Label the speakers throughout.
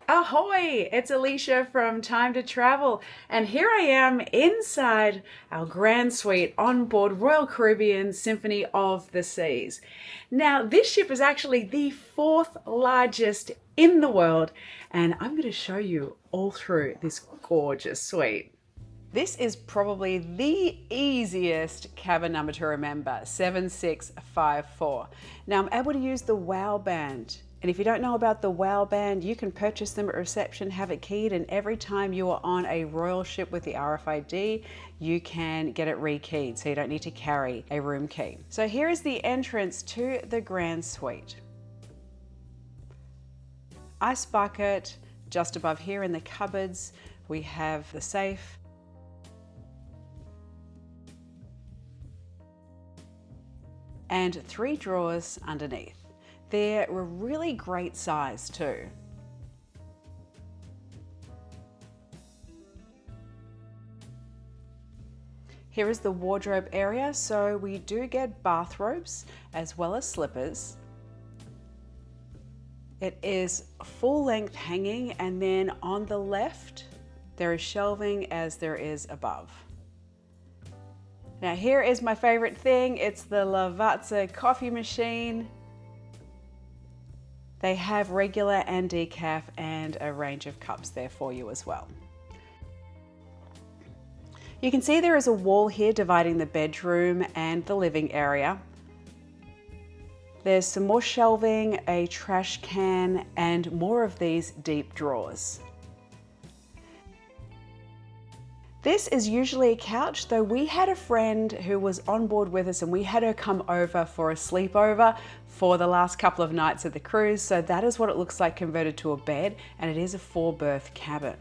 Speaker 1: Ahoy! It's Alicia from Time to Travel, and here I am inside our grand suite on board Royal Caribbean Symphony of the Seas. Now, this ship is actually the fourth largest in the world, and I'm going to show you all through this gorgeous suite. This is probably the easiest cabin number to remember, 7654. Now I'm able to use the WOW band. And if you don't know about the WOW band, you can purchase them at reception, have it keyed, and every time you are on a royal ship with the RFID, you can get it rekeyed, so you don't need to carry a room key. So here is the entrance to the Grand Suite. Ice bucket, just above here in the cupboards, we have the safe. And 3 drawers underneath. They're a really great size too. Here is the wardrobe area, so we do get bathrobes as well as slippers. It is full length hanging, and then on the left there is shelving as there is above. Now here is my favorite thing, it's the Lavazza coffee machine. They have regular and decaf and a range of cups there for you as well. You can see there is a wall here dividing the bedroom and the living area. There's some more shelving, a trash can, and more of these deep drawers. This is usually a couch, though we had a friend who was on board with us and we had her come over for a sleepover for the last couple of nights of the cruise. So that is what it looks like converted to a bed, and it is a 4-berth cabin.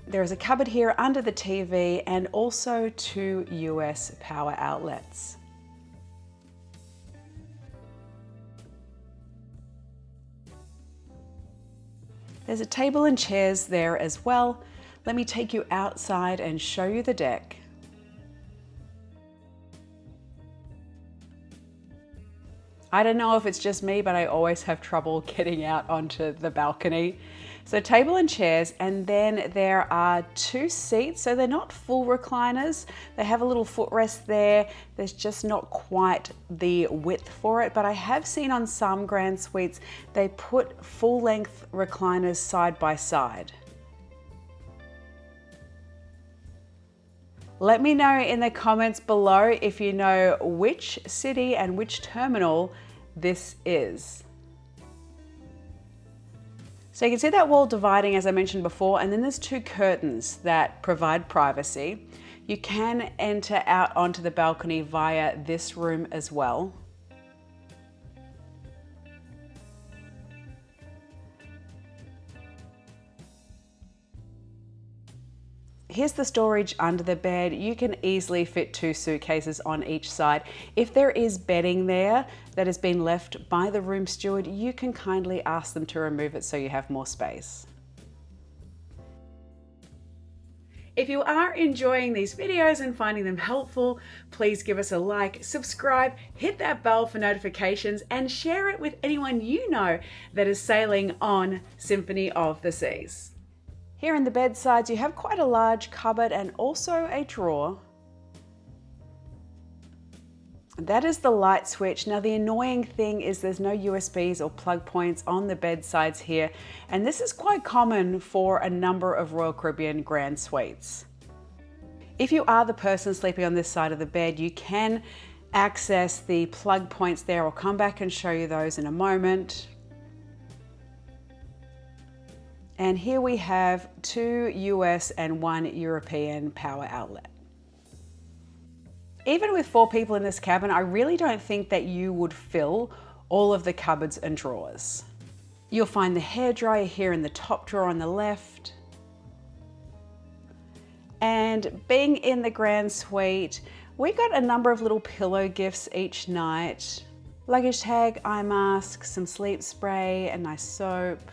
Speaker 1: There is a cupboard here under the TV and also 2 US power outlets. There's a table and chairs there as well. Let me take you outside and show you the deck. I don't know if it's just me, but I always have trouble getting out onto the balcony. So table and chairs, and then there are 2 seats, so they're not full recliners. They have a little footrest there. There's just not quite the width for it, but I have seen on some grand suites, they put full length recliners side by side. Let me know in the comments below if you know which city and which terminal this is. So you can see that wall dividing, as I mentioned before, and then there's 2 curtains that provide privacy. You can enter out onto the balcony via this room as well. Here's the storage under the bed. You can easily fit 2 suitcases on each side. If there is bedding there that has been left by the room steward, you can kindly ask them to remove it so you have more space. If you are enjoying these videos and finding them helpful, please give us a like, subscribe, hit that bell for notifications, and share it with anyone you know that is sailing on Symphony of the Seas. Here in the bedsides, you have quite a large cupboard and also a drawer. That is the light switch. Now the annoying thing is there's no USBs or plug points on the bedsides here, and this is quite common for a number of Royal Caribbean Grand Suites. If you are the person sleeping on this side of the bed, you can access the plug points there. I'll come back and show you those in a moment. And here we have 2 US and 1 European power outlet. Even with 4 people in this cabin, I really don't think that you would fill all of the cupboards and drawers. You'll find the hairdryer here in the top drawer on the left. And being in the Grand Suite, we got a number of little pillow gifts each night. Luggage tag, eye mask, some sleep spray, a nice soap.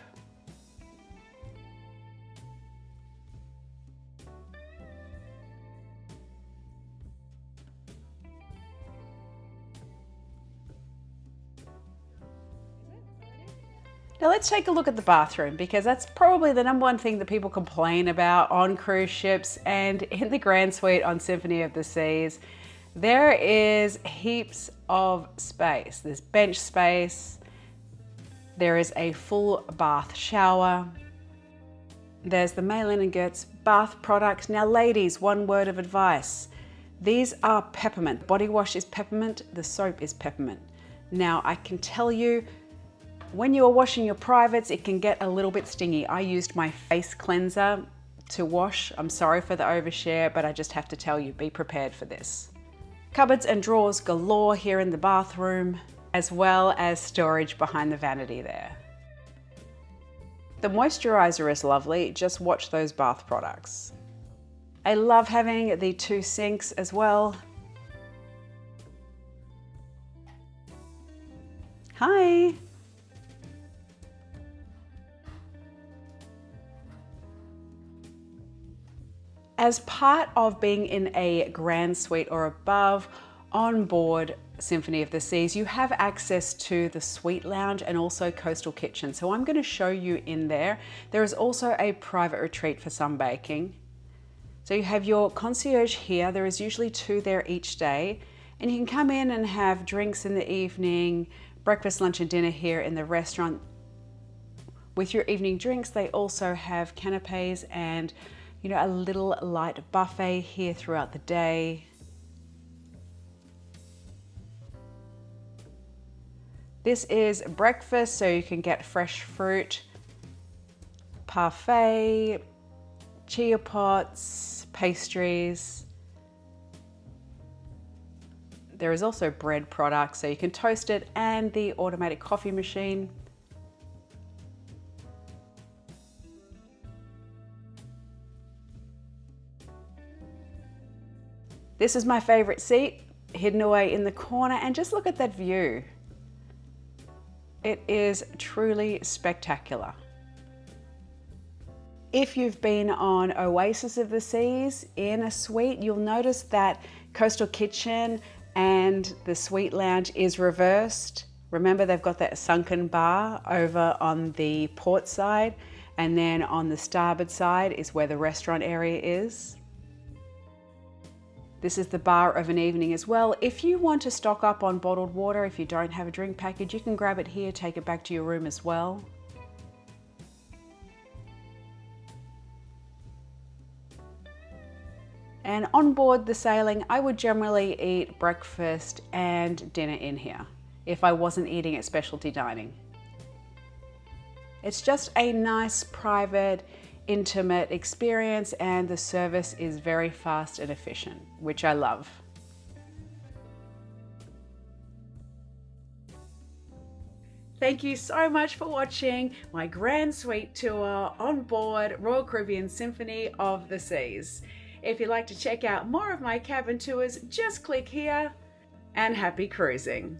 Speaker 1: Now let's take a look at the bathroom, because that's probably the number one thing that people complain about on cruise ships and in the Grand Suite on Symphony of the Seas. There is heaps of space. There's bench space. There is a full bath shower. There's the Malin and Goetz bath product. Now ladies, one word of advice. These are peppermint. Body wash is peppermint, the soap is peppermint. Now I can tell you, when you are washing your privates, it can get a little bit stingy. I used my face cleanser to wash. I'm sorry for the overshare, but I just have to tell you, be prepared for this. Cupboards and drawers galore here in the bathroom, as well as storage behind the vanity there. The moisturizer is lovely, just watch those bath products. I love having the 2 sinks as well. Hi! As part of being in a Grand Suite or above on board Symphony of the Seas, you have access to the suite lounge and also coastal kitchen. So I'm going to show you in there. There is also a private retreat for sunbaking. So you have your concierge here. There is usually 2 there each day, and you can come in and have drinks in the evening, breakfast, lunch and dinner here in the restaurant. With your evening drinks, they also have canapes and a little light buffet here throughout the day. This is breakfast, so you can get fresh fruit, parfait, chia pots, pastries. There is also bread products, so you can toast it, and the automatic coffee machine. This is my favorite seat, hidden away in the corner, and just look at that view. It is truly spectacular. If you've been on Oasis of the Seas in a suite, you'll notice that coastal kitchen and the suite lounge is reversed. Remember, they've got that sunken bar over on the port side, and then on the starboard side is where the restaurant area is. This is the bar of an evening as well. If you want to stock up on bottled water, if you don't have a drink package, you can grab it here, take it back to your room as well. And on board the Sailing, I would generally eat breakfast and dinner in here if I wasn't eating at specialty dining. It's just a nice, private, intimate experience, and the service is very fast and efficient, which I love. Thank you so much for watching my Grand Suite tour on board Royal Caribbean Symphony of the Seas. If you'd like to check out more of my cabin tours, just click here, and happy cruising.